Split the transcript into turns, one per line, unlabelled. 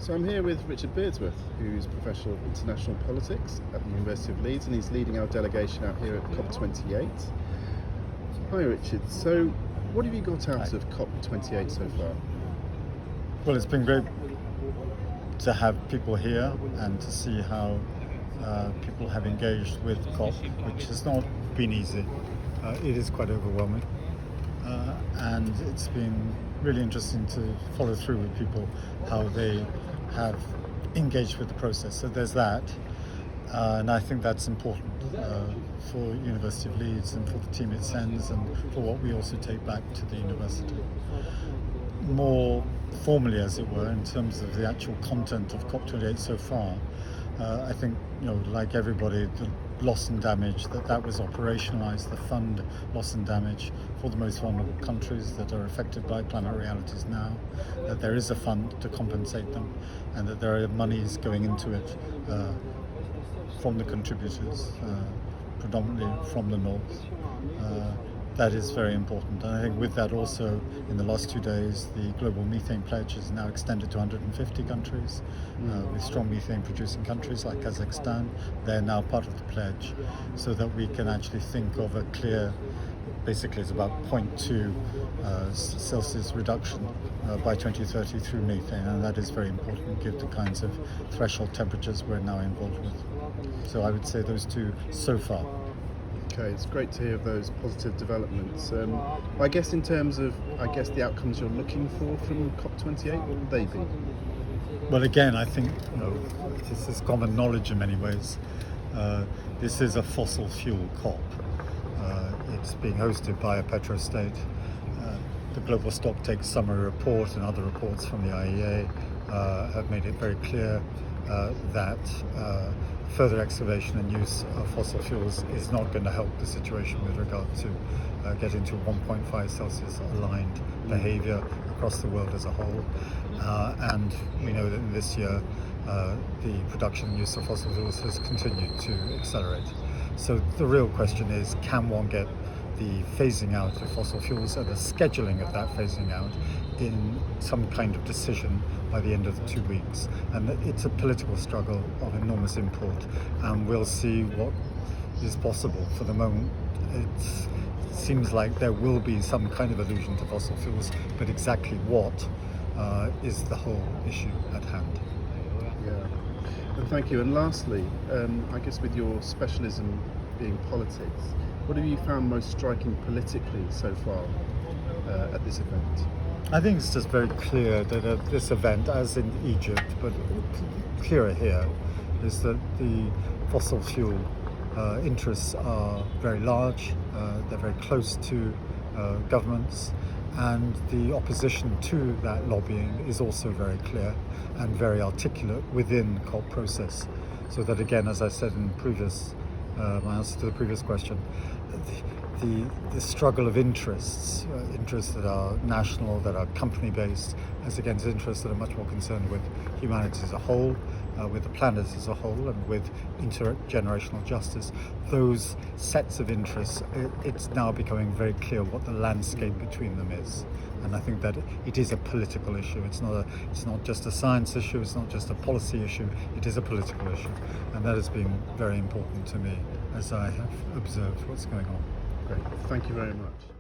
So I'm here with Richard Beardsworth, who's Professor of International Politics at the University of Leeds, and he's leading our delegation out here at COP28. Hi Richard, so what have you got out of COP28 so far?
Well, it's been great to have people here and to see how people have engaged with COP, which has not been easy. It is quite overwhelming, and it's been really interesting to follow through with people, how they have engaged with the process. So there's that, and I think that's important for University of Leeds and for the team it sends and for what we also take back to the university. More formally, as it were, in terms of the actual content of COP28 so far, I think, like everybody, the loss and damage, that was operationalised, the fund loss and damage for the most vulnerable countries that are affected by climate realities now, that there is a fund to compensate them, and that there are monies going into it from the contributors, predominantly from the north. That is very important, and I think with that also, in the last 2 days, the global methane pledge is now extended to 150 countries, with strong methane producing countries like Kazakhstan. They're now part of the pledge, so that we can actually think of a clear, basically it's about 0.2 Celsius reduction by 2030 through methane, and that is very important given the kinds of threshold temperatures we're now involved with. So I would say those two so far.
Okay, it's great to hear of those positive developments. I guess in terms of the outcomes you're looking for from COP28, what would they be?
Well, again, I think this is common knowledge in many ways. This is a fossil fuel COP. It's being hosted by a petrostate. The Global Stocktake Summary Report and other reports from the IEA have made it very clear that further excavation and use of fossil fuels is not going to help the situation with regard to getting to 1.5 Celsius aligned behaviour across the world as a whole. And we know that this year the production and use of fossil fuels has continued to accelerate. So the real question is, can one get the phasing out of fossil fuels and the scheduling of that phasing out in some kind of decision by the end of the 2 weeks? And it's a political struggle of enormous import, and we'll see what is possible. For the moment, it seems like there will be some kind of allusion to fossil fuels, but exactly what is the whole issue at hand.
Yeah, and thank you. And lastly, I guess with your specialism being politics, what have you found most striking politically so far at this event?
I think it's just very clear that at this event, as in Egypt, but clearer here, is that the fossil fuel interests are very large, they're very close to governments, and the opposition to that lobbying is also very clear and very articulate within the COP process. So that, again, as I said in my answer to the previous question, the struggle of interests that are national, that are company-based, as against interests that are much more concerned with humanity as a whole, with the planet as a whole, and with intergenerational justice. Those sets of interests, it's now becoming very clear what the landscape between them is. And I think that it is a political issue. It's not just a science issue, it's not just a policy issue, it is a political issue. And that has been very important to me as I have observed what's going on.
Great, thank you very much.